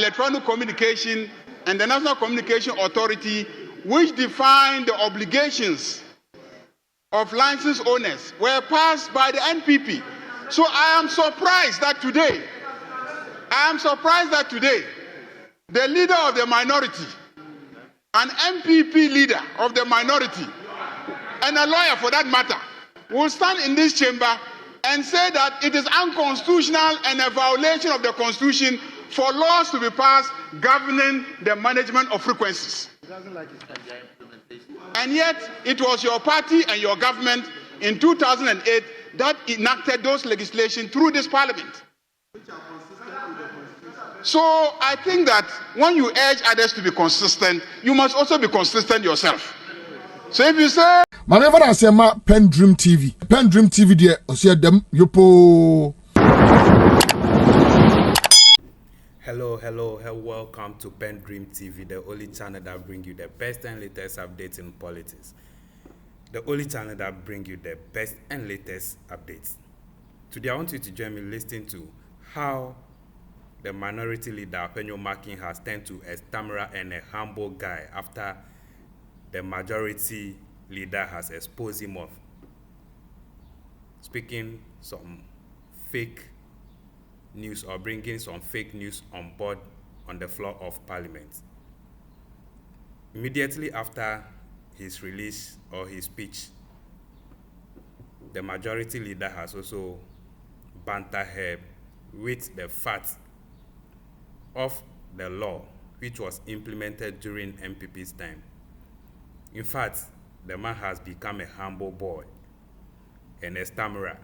Electronic Communication and the National Communication Authority, which define the obligations of license owners, were passed by the NPP. So I am surprised that today, the leader of the minority, an MPP leader of the minority, and a lawyer for that matter, will stand in this chamber and say that it is unconstitutional and a violation of the Constitution for laws to be passed governing the management of frequencies. And yet, it was your party and your government in 2008 that enacted those legislation through this parliament. So I think that when you urge others to be consistent, you must also be consistent yourself. So if you say, "Whenever I say my PENDREAM TV there, I say them yopo." Hello, welcome to PENDREAM TV, the only channel that brings you the best and latest updates in politics. The only channel that brings you the best and latest updates. Today I want you to join me listening to how the minority leader Afenyo Markin has turned to a stammerer and a humble guy after the majority leader has exposed him of speaking some fake news or bringing some fake news on board on the floor of Parliament. Immediately after his release or his speech, the majority leader has also bantered her with the fact of the law which was implemented during MPP's time. In fact, the man has become a humble boy and a stammerer.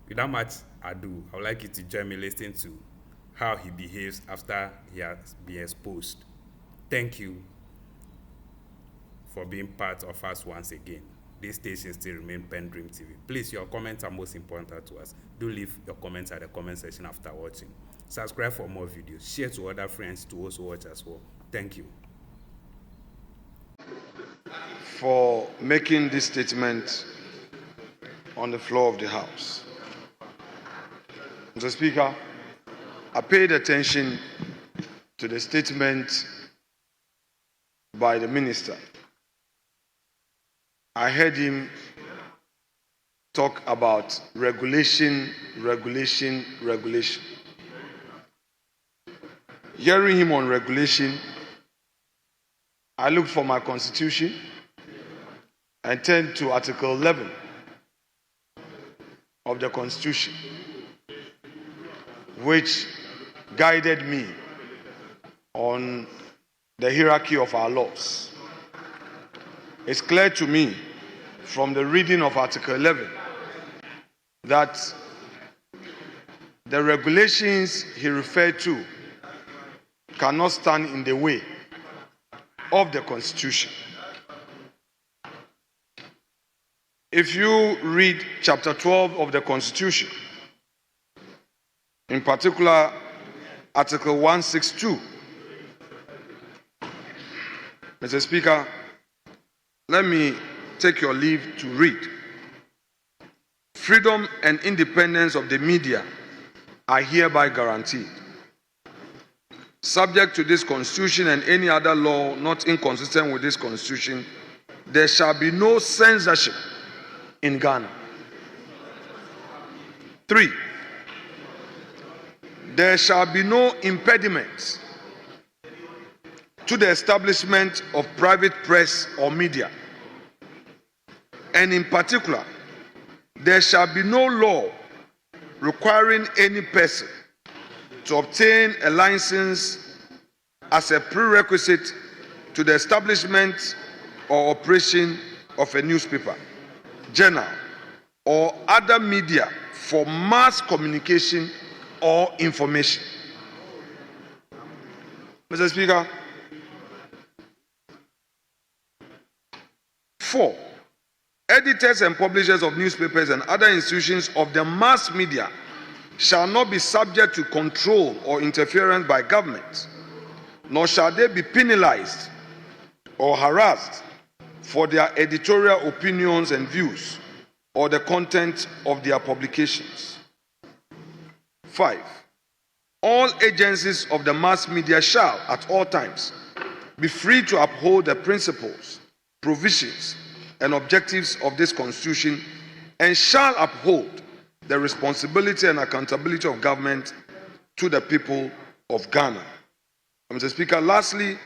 Without much ado, I would like you to join me listening to how he behaves after he has been exposed. Thank you for being part of us once again. This station still remains PENDREAM TV. Please, your comments are most important to us. Do leave your comments at the comment section after watching. Subscribe for more videos. Share to other friends to also watch as well. Thank you. For making this statement on the floor of the House. Mr. Speaker, I paid attention to the statement by the minister. I heard him talk about regulation. Hearing him on regulation, I looked for my constitution and turned to Article 11 of the Constitution, which guided me on the hierarchy of our laws. It's clear to me from the reading of Article 11 that the regulations he referred to cannot stand in the way of the Constitution. If you read chapter 12 of the Constitution, in particular Article 162, Mr. Speaker, let me take your leave to read. Freedom and independence of the media are hereby guaranteed, subject to this Constitution and any other law not inconsistent with this Constitution. There shall be no censorship in Ghana. 3. There shall be no impediment to the establishment of private press or media. And in particular, there shall be no law requiring any person to obtain a license as a prerequisite to the establishment or operation of a newspaper, journal, or other media for mass communication or information. Mr. Speaker, 4. Editors and publishers of newspapers and other institutions of the mass media shall not be subject to control or interference by government, nor shall they be penalized or harassed for their editorial opinions and views or the content of their publications. 5. all agencies of the mass media shall, at all times, be free to uphold the principles, provisions, and objectives of this Constitution, and shall uphold the responsibility and accountability of government to the people of Ghana. Mr. Speaker, lastly,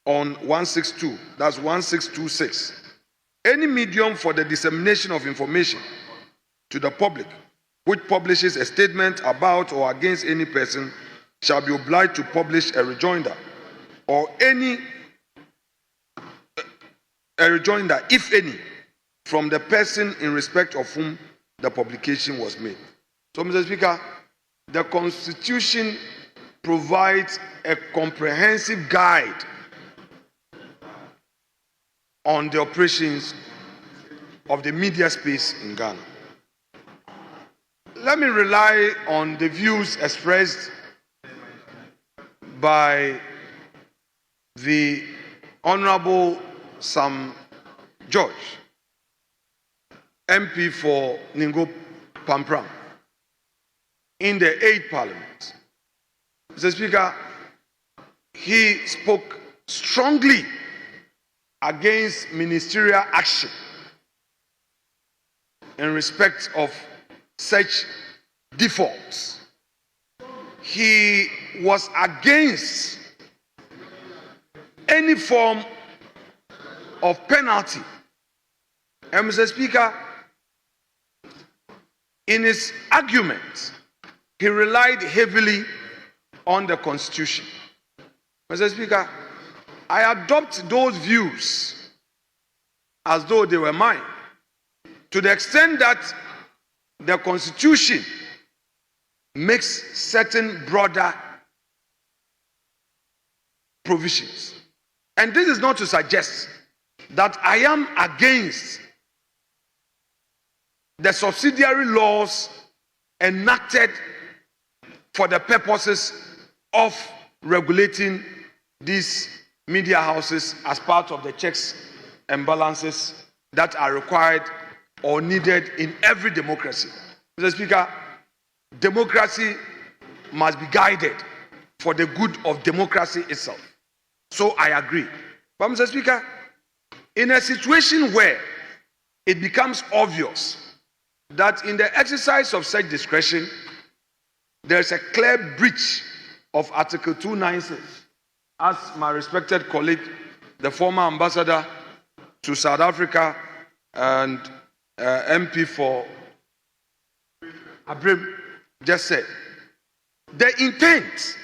on 162, that's 1626, any medium for the dissemination of information to the public which publishes a statement about or against any person shall be obliged to publish a rejoinder, or a rejoinder, if any, from the person in respect of whom the publication was made. So, Mr. Speaker, the Constitution provides a comprehensive guide on the operations of the media space in Ghana. Let me rely on the views expressed by the Honorable Sam George, MP for Ningo Pampram, in the 8th Parliament. Mr. Speaker, he spoke strongly against ministerial action in respect of such defaults. He was against any form of penalty. And Mr. Speaker, in his argument, he relied heavily on the Constitution. Mr. Speaker, I adopt those views as though they were mine, to the extent that the Constitution makes certain broader provisions. And this is not to suggest that I am against the subsidiary laws enacted for the purposes of regulating these media houses as part of the checks and balances that are required or needed in every democracy. Mr. Speaker, democracy must be guided for the good of democracy itself. So I agree. But Mr. Speaker, in a situation where it becomes obvious that in the exercise of such discretion, there is a clear breach of Article 296, as my respected colleague, the former ambassador to South Africa and MP for Abrim just said, the intent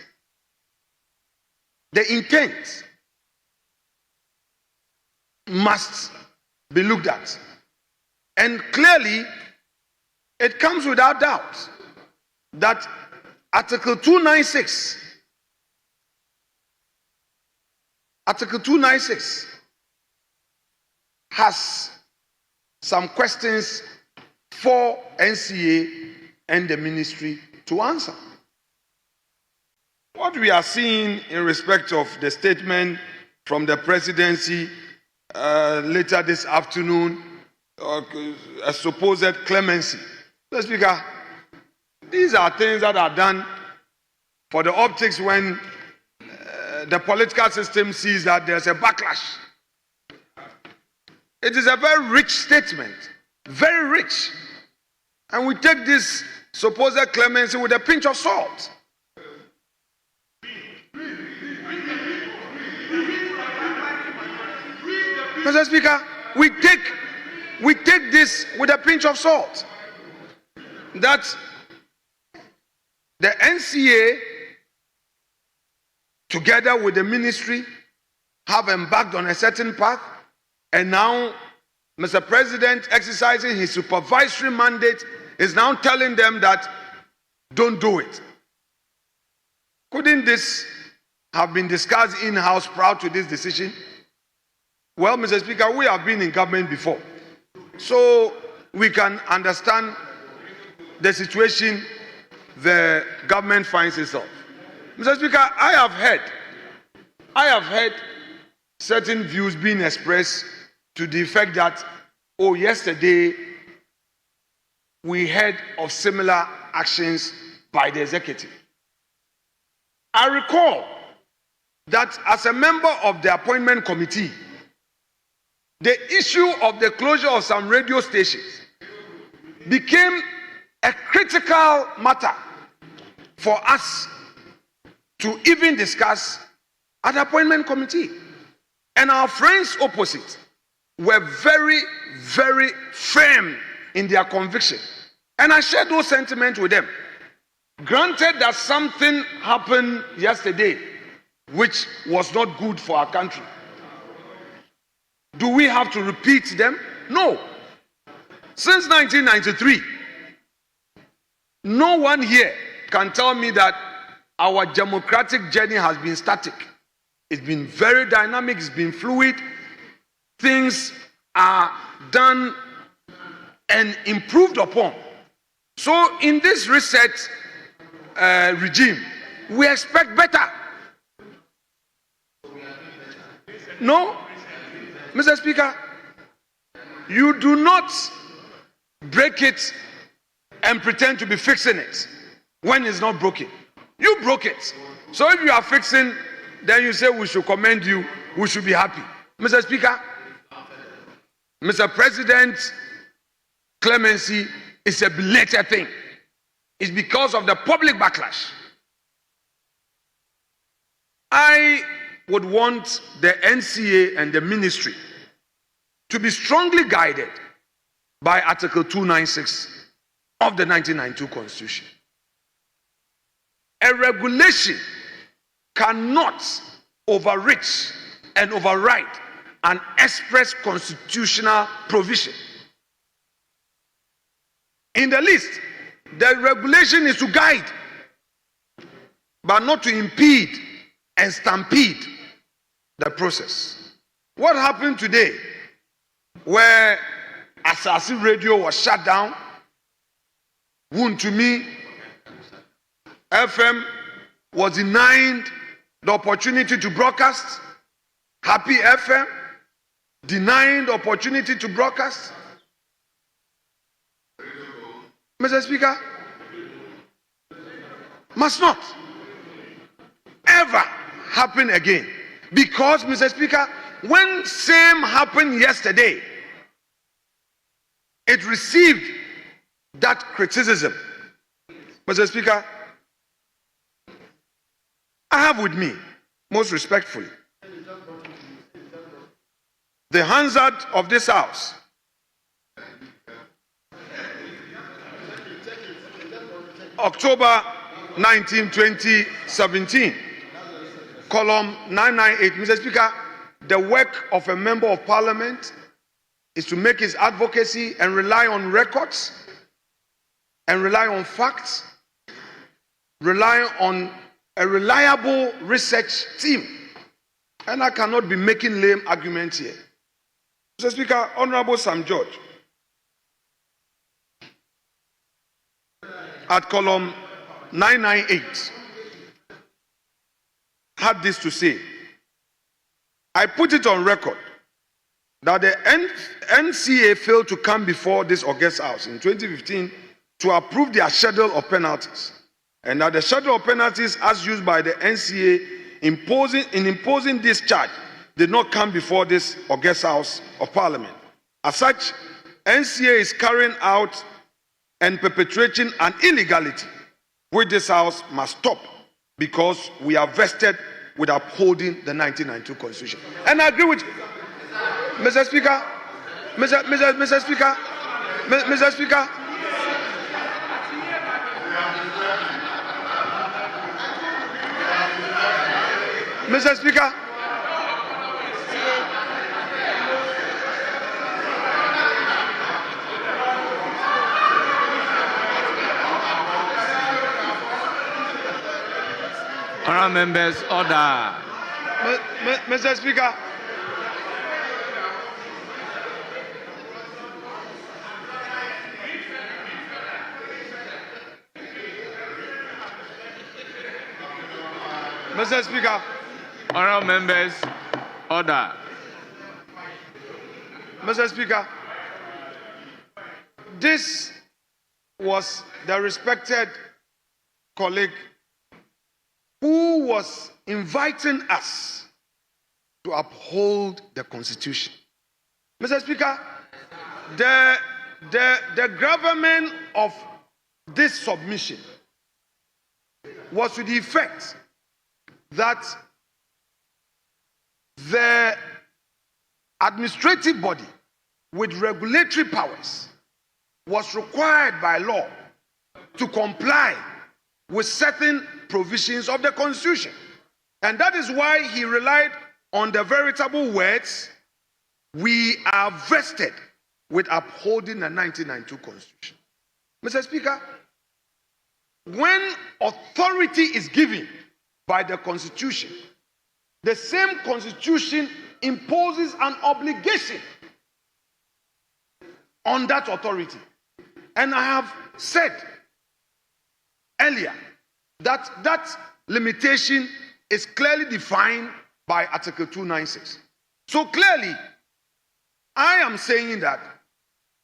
must be looked at. And clearly, it comes without doubt that Article 296 has some questions for NCA and the ministry to answer. What we are seeing in respect of the statement from the presidency later this afternoon, a supposed clemency. Mr. Speaker, these are things that are done for the optics when the political system sees that there's a backlash. It is a very rich statement, very rich. And we take this supposed clemency with a pinch of salt. Mr. Speaker, we take this with a pinch of salt. That the NCA, together with the ministry, have embarked on a certain path, and now Mr. President, exercising his supervisory mandate, is now telling them that don't do it. Couldn't this have been discussed in-house prior to this decision? Well, Mr. Speaker, we have been in government before, so we can understand the situation the government finds itself. Mr. Speaker, I have heard certain views being expressed to the effect that, oh, yesterday we heard of similar actions by the executive. I recall that as a member of the appointment committee, the issue of the closure of some radio stations became a critical matter for us to even discuss at the appointment committee. And our friends opposite were very, very firm in their conviction. And I shared those sentiments with them. Granted that something happened yesterday which was not good for our country. Do we have to repeat them? No. Since 1993, no one here can tell me that our democratic journey has been static. It's been very dynamic, it's been fluid. Things are done and improved upon. So in this reset regime, we expect better. No, Mr. Speaker, you do not break it and pretend to be fixing it when it's not broken. You broke it. So if you are fixing, then you say we should commend you, we should be happy. Mr. Speaker, Mr. President, clemency is a belated thing. It's because of the public backlash. I would want the NCA and the ministry to be strongly guided by Article 296 of the 1992 Constitution. A regulation cannot overreach and override an express constitutional provision. In the list, the regulation is to guide, but not to impede and stampede the process. What happened today, where Asasi Radio was shut down, Wuntumi FM was denied the opportunity to broadcast, Happy FM denying the opportunity to broadcast. Mr. Speaker, must not ever happen again. Because, Mr. Speaker, when same happened yesterday, it received that criticism. Mr. Speaker, I have with me, most respectfully, the Hansard of this House, October 19, 2017, column 998. Mr. Speaker, the work of a member of parliament is to make his advocacy and rely on records and rely on facts, rely on a reliable research team. And I cannot be making lame arguments here. Mr. Speaker, Honorable Sam George, at column 998, had this to say: I put it on record that the NCA failed to come before this August House in 2015 to approve their schedule of penalties, and that the schedule of penalties as used by the NCA in imposing this charge did not come before this August House of Parliament. As such, NCA is carrying out and perpetrating an illegality which this House must stop, because we are vested with upholding the 1992 Constitution. And I agree with Mr. Speaker, Mr. Speaker, Mr. Speaker. Mr. Speaker, Honourable members, order. Mr. Speaker. Mr. Speaker. Honourable members, order. Mr. Speaker, this was the respected colleague who was inviting us to uphold the Constitution. Mr. Speaker, the gravamen of this submission was to the effect that the administrative body with regulatory powers was required by law to comply with certain provisions of the Constitution. And that is why he relied on the veritable words, "We are vested with upholding the 1992 Constitution." Mr. Speaker, when authority is given by the Constitution, the same Constitution imposes an obligation on that authority. And I have said earlier that that limitation is clearly defined by Article 296. So clearly, I am saying that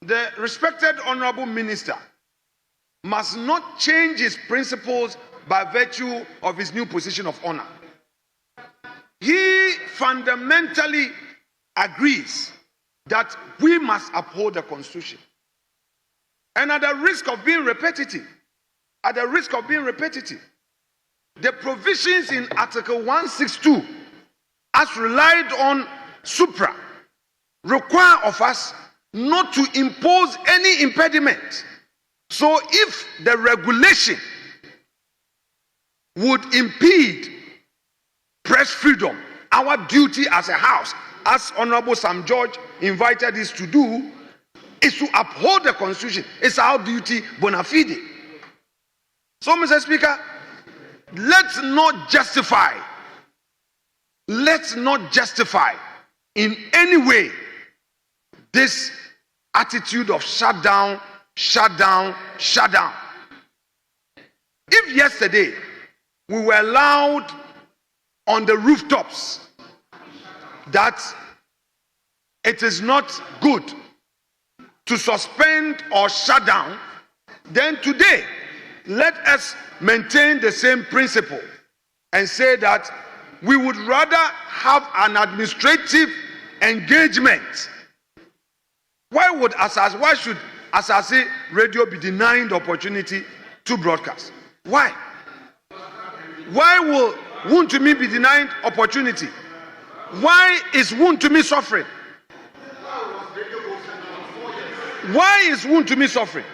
the respected Honorable Minister must not change his principles by virtue of his new position of honor. He fundamentally agrees that we must uphold the Constitution. And at the risk of being repetitive, the provisions in Article 162, as relied on supra, require of us not to impose any impediment. So if the regulation would impede press freedom, our duty as a house, as Honorable Sam George invited us to do, is to uphold the Constitution. It's our duty bona fide. So, Mr. Speaker, let's not justify in any way this attitude of shut down. If yesterday we were loud on the rooftops that it is not good to suspend or shut down, then today let us maintain the same principle and say that we would rather have an administrative engagement. Why should Asase Radio be denied the opportunity to broadcast? Why? Why will Wontumi be denied opportunity? Why is Wontumi suffering? Why is Wontumi suffering?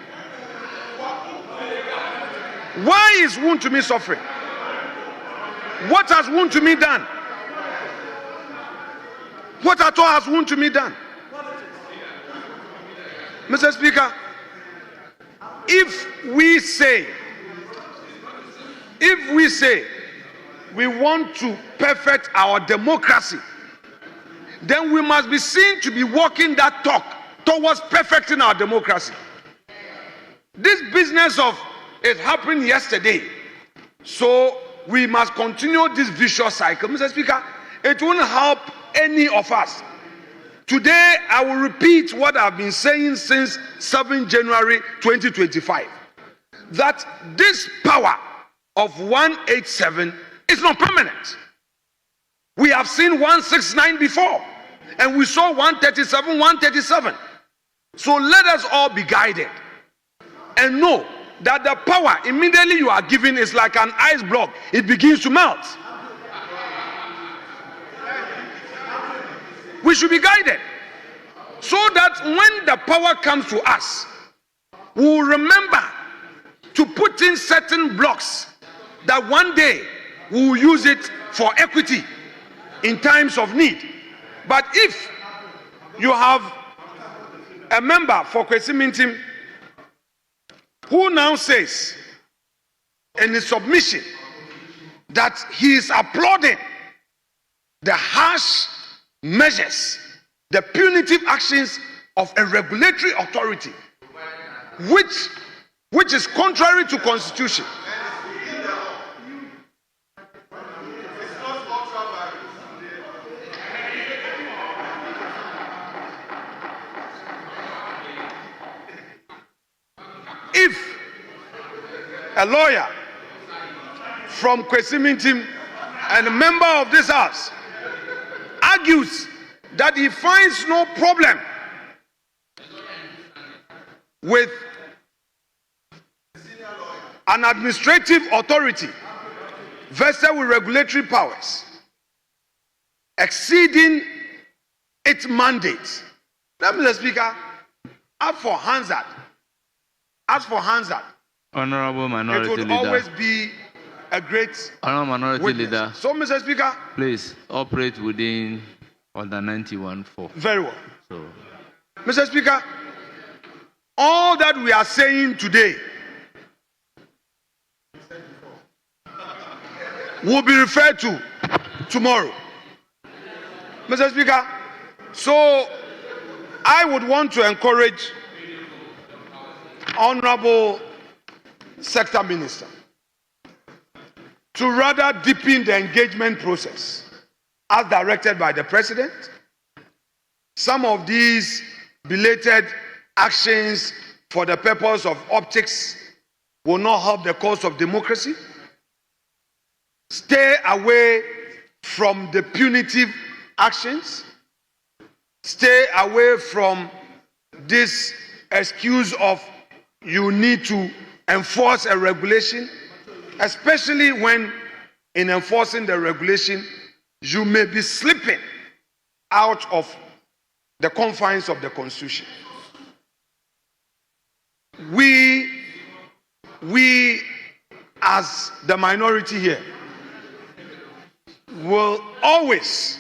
Why is Wontumi suffering? What has Wontumi done? What at all has Wontumi done? Mr. Speaker, if we say we want to perfect our democracy, then we must be seen to be walking that talk towards perfecting our democracy. This business of it happened yesterday, so we must continue this vicious cycle. Mr. Speaker, it won't help any of us. Today, I will repeat what I've been saying since 7 January 2025, that this power of 187 is not permanent. We have seen 169 before, and we saw 137. So let us all be guided and know that the power immediately you are given is like an ice block. It begins to melt. We should be guided so that when the power comes to us, we will remember to put in certain blocks that one day we will use it for equity in times of need. But if you have a member for Kwesi Mintim who now says in his submission that he is applauding the harsh measures, the punitive actions of a regulatory authority, which is contrary to Constitution. If a lawyer from Kwesimintim and a member of this house argues that he finds no problem with an administrative authority vested with regulatory powers exceeding its mandate. Let me, Mr. Speaker, as for Hansard, Honorable it Minority would Leader. always be a great Honorable Minority witness. Leader, So, Mr. Speaker, please operate within Order 91.4. very well. So, Mr. Speaker, all that we are saying today will be referred to tomorrow. Mr. Speaker, so I would want to encourage Honorable Sector Minister to rather deepen the engagement process as directed by the President. Some of these belated actions for the purpose of optics will not help the cause of democracy. Stay away from the punitive actions. Stay away from this excuse of you need to enforce a regulation, especially when in enforcing the regulation, you may be slipping out of the confines of the Constitution. We as the minority here will always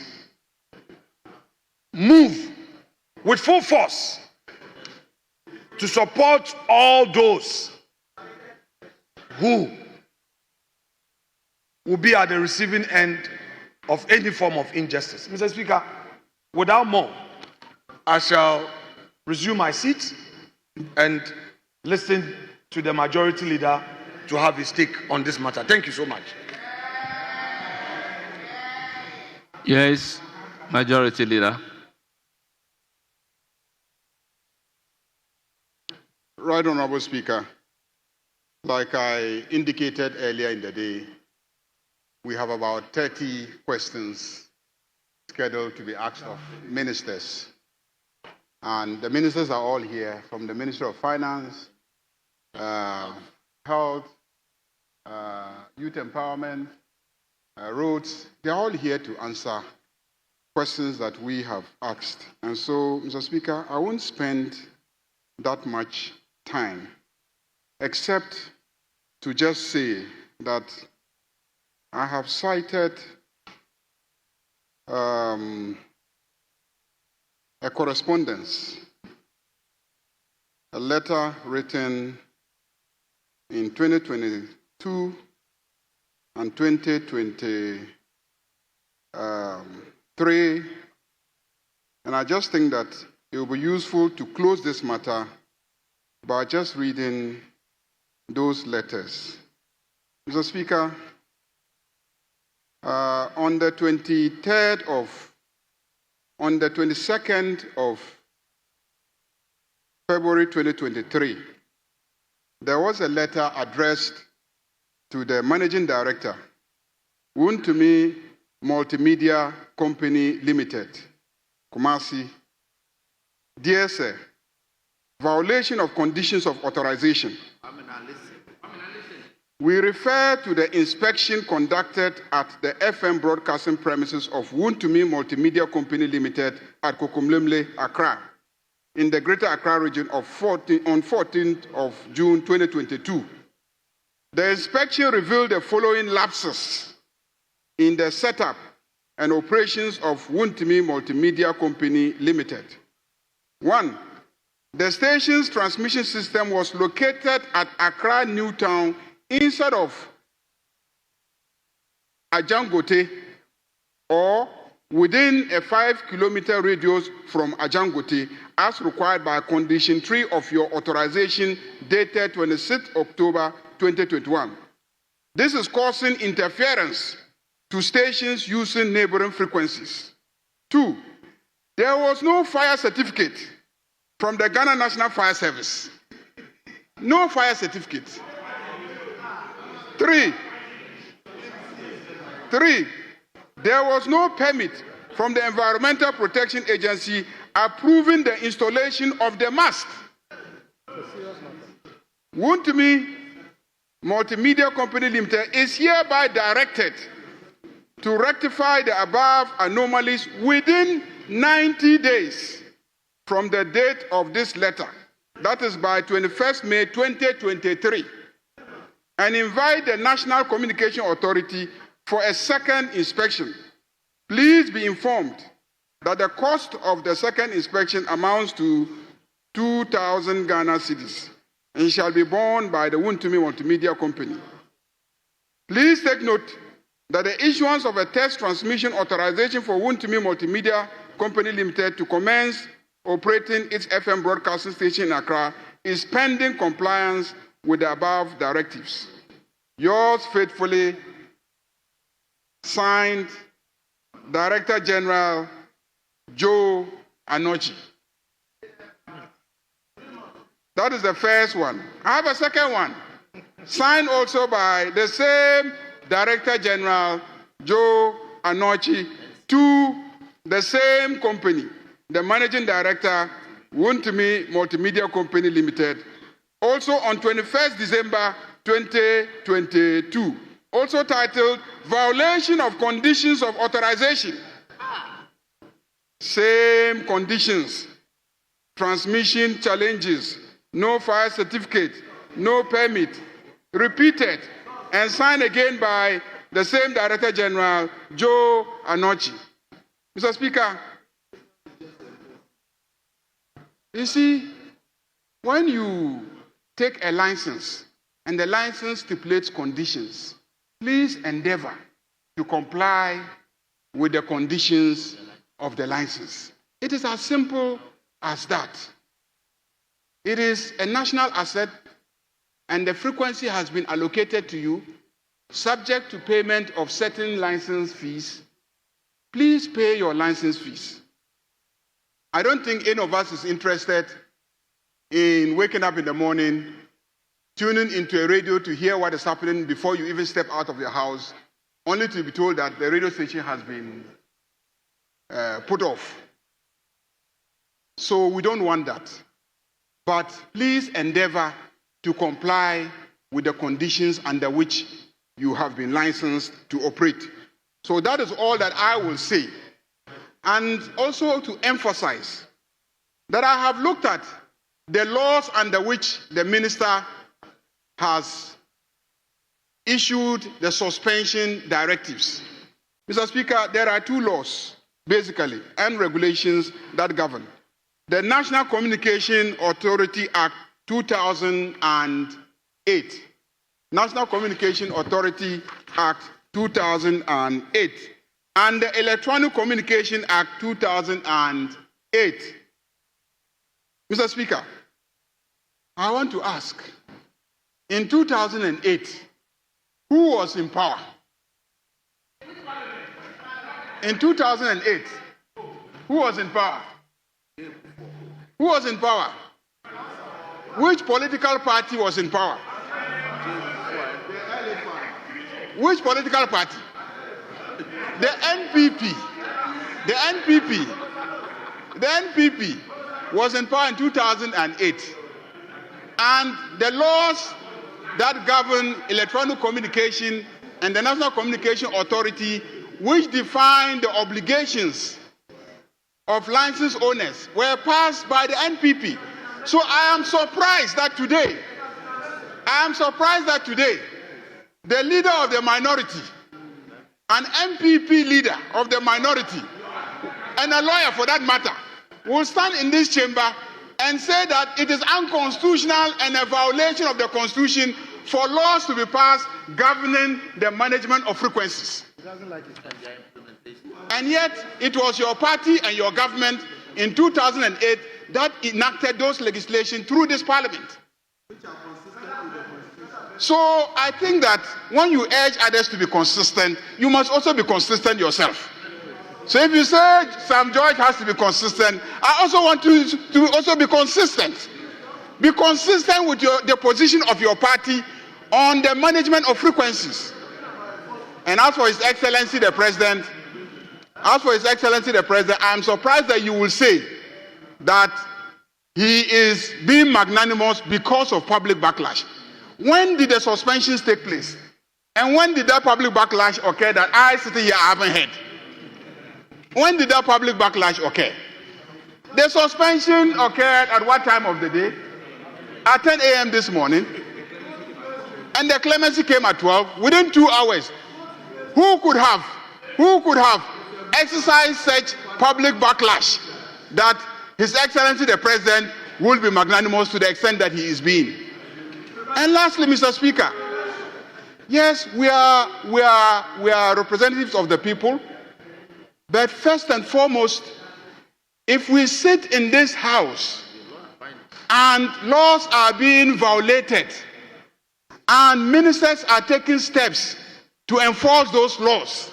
move with full force to support all those who will be at the receiving end of any form of injustice. Mr. Speaker, without more, I shall resume my seat and listen to the majority leader to have his take on this matter. Thank you so much. yes, Majority Leader. Right, Honorable Speaker. Like I indicated earlier in the day, we have about 30 questions scheduled to be asked of ministers. And the ministers are all here, from the Minister of Finance, Health, Youth Empowerment, Roads. They're all here to answer questions that we have asked. And so, Mr. Speaker, I won't spend that much time, except to just say that I have cited a correspondence, a letter written in 2022 and 2023, and I just think that it will be useful to close this matter by just reading those letters. Mr. Speaker, on the 22nd of February 2023, there was a letter addressed to the Managing Director, Wontumi Multimedia Company Limited, Kumasi. Dear Sir, violation of conditions of authorization. We refer to the inspection conducted at the FM broadcasting premises of Wontumi Multimedia Company Limited at Kokomlemle, Accra, in the Greater Accra region on 14th of June 2022. The inspection revealed the following lapses in the setup and operations of Wontumi Multimedia Company Limited. 1. The station's transmission system was located at Accra Newtown instead of Ajangote, or within a 5-kilometer radius from Ajangote, as required by Condition 3 of your authorization dated 26 October 2021. This is causing interference to stations using neighboring frequencies. 2. There was no fire certificate from the Ghana National Fire Service. No fire certificate. 3. 3, there was no permit from the Environmental Protection Agency approving the installation of the mast. Wontumi Multimedia Company Limited is hereby directed to rectify the above anomalies within 90 days from the date of this letter, that is by 21st May 2023, and invite the National Communication Authority for a second inspection. Please be informed that the cost of the second inspection amounts to 2,000 Ghana cedis and shall be borne by the Wontumi Multimedia Company. Please take note that the issuance of a test transmission authorization for Wontumi Multimedia Company Limited to commence operating its FM broadcasting station in Accra is pending compliance with the above directives. Yours faithfully, signed, Director General Joe Anochi. That is the first one. I have a second one, signed also by the same Director General Joe Anochi to the same company, the Managing Director, Wontumi Multimedia Company Limited, also on 21st December 2022, also titled Violation of Conditions of Authorization. Same conditions, transmission challenges, no fire certificate, no permit, repeated and signed again by the same Director General, Joe Anochi. Mr. Speaker, you see, when you take a license and the license stipulates conditions, please endeavor to comply with the conditions of the license. It is as simple as that. It is a national asset and the frequency has been allocated to you subject to payment of certain license fees. Please pay your license fees. I don't think any of us is interested in waking up in the morning, tuning into a radio to hear what is happening before you even step out of your house, only to be told that the radio station has been put off. So we don't want that. But please endeavor to comply with the conditions under which you have been licensed to operate. So that is all that I will say. And also to emphasize that I have looked at the laws under which the minister has issued the suspension directives. Mr. Speaker, there are two laws, basically, and regulations that govern. The National Communication Authority Act 2008. National Communication Authority Act 2008. And the Electronic Communication Act 2008. Mr. Speaker, I want to ask, in 2008, who was in power? In 2008, who was in power? Who was in power? Which political party was in power? Which political party? The NPP. The NPP. The NPP was in power in 2008. And the laws that govern electronic communication and the National Communication Authority, which define the obligations of license owners, were passed by the NPP. So I am surprised that today, the leader of the minority, an MPP leader of the minority, and a lawyer for that matter, will stand in this chamber and say that it is unconstitutional and a violation of the Constitution for laws to be passed governing the management of frequencies. And yet, it was your party and your government in 2008 that enacted those legislation through this parliament. So I think that when you urge others to be consistent, you must also be consistent yourself. So if you say Sam George has to be consistent, I also want you to also be consistent. Be consistent with the position of your party on the management of frequencies. And as for His Excellency the President, I am surprised that you will say that he is being magnanimous because of public backlash. When did the suspensions take place? And when did that public backlash occur that I sitting here haven't heard? When did that public backlash occur? The suspension occurred at what time of the day? At 10 a.m. this morning. And the clemency came at 12. Within 2 hours, who could have exercised such public backlash that His Excellency the President will be magnanimous to the extent that he is being? And lastly, Mr. Speaker, yes, we are representatives of the people, but first and foremost, if we sit in this house and laws are being violated and ministers are taking steps to enforce those laws,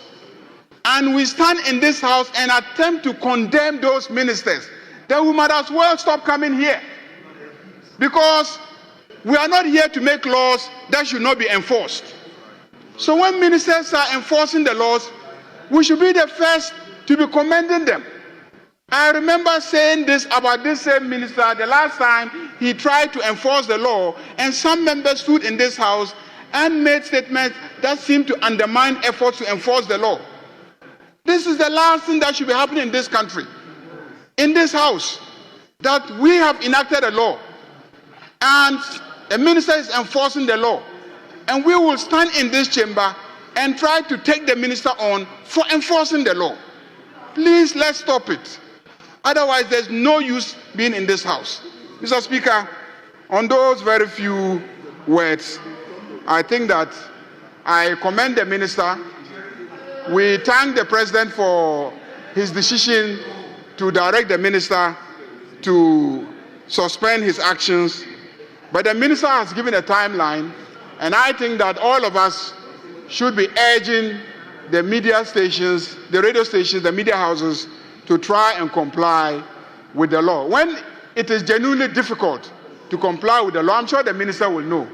and we stand in this house and attempt to condemn those ministers, then we might as well stop coming here. Because we are not here to make laws that should not be enforced. So when ministers are enforcing the laws, we should be the first to be commending them. I remember saying this about this same minister the last time he tried to enforce the law, and some members stood in this house and made statements that seemed to undermine efforts to enforce the law. This is the last thing that should be happening in this country, in this house, that we have enacted a law and a minister is enforcing the law, and we will stand in this chamber and try to take the minister on for enforcing the law. Please, let's stop it. Otherwise, there's no use being in this house. Mr. Speaker, on those very few words, I think that I commend the minister. We thank the President for his decision to direct the minister to suspend his actions. But the minister has given a timeline, and I think that all of us should be urging the media stations, the radio stations, the media houses to try and comply with the law. When it is genuinely difficult to comply with the law, I'm sure the minister will know.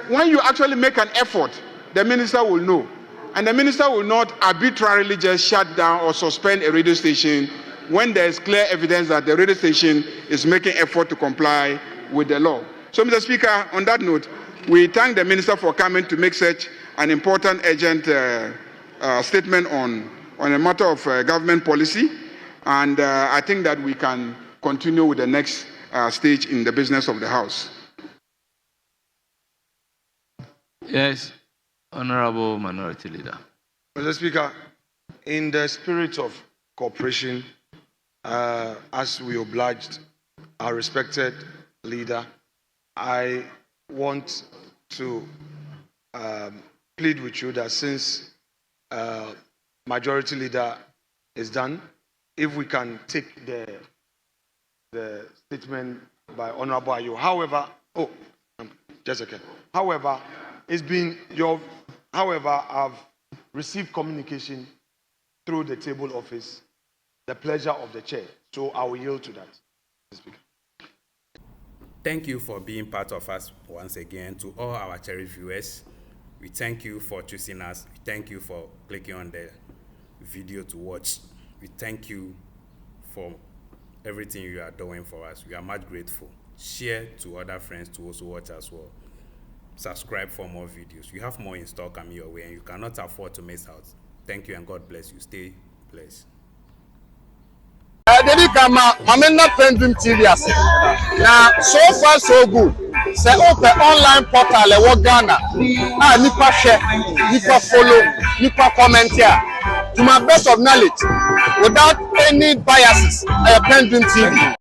When you actually make an effort, the minister will know. And the minister will not arbitrarily just shut down or suspend a radio station when there is clear evidence that the radio station is making effort to comply with the law. So, Mr. Speaker, on that note, we thank the minister for coming to make such an important, urgent statement on a matter of government policy. And I think that we can continue with the next stage in the business of the House. Yes, Honorable Minority Leader. Mr. Speaker, in the spirit of cooperation, as we obliged our respected leader, I want to plead with you that since Majority Leader is done, if we can take the statement by Honorable Ayo. However, just a second. However, I've received communication through the table office, the pleasure of the chair. So I will yield to that, Mr. Speaker. Thank you for being part of us once again. To all our cherished viewers, we thank you for choosing us. We thank you for clicking on the video to watch. We thank you for everything you are doing for us. We are much grateful. Share to other friends to also watch as well. Subscribe for more videos. You have more in store coming your way, and you cannot afford to miss out. Thank you, and God bless you. Stay blessed. Dedi kama mamena PENDREAM TV ase. Na so far so good. Say open online portal e wo Ghana. Nipa share, nipa follow, nipa comment here. To my best of knowledge, without any biases, PENDREAM TV.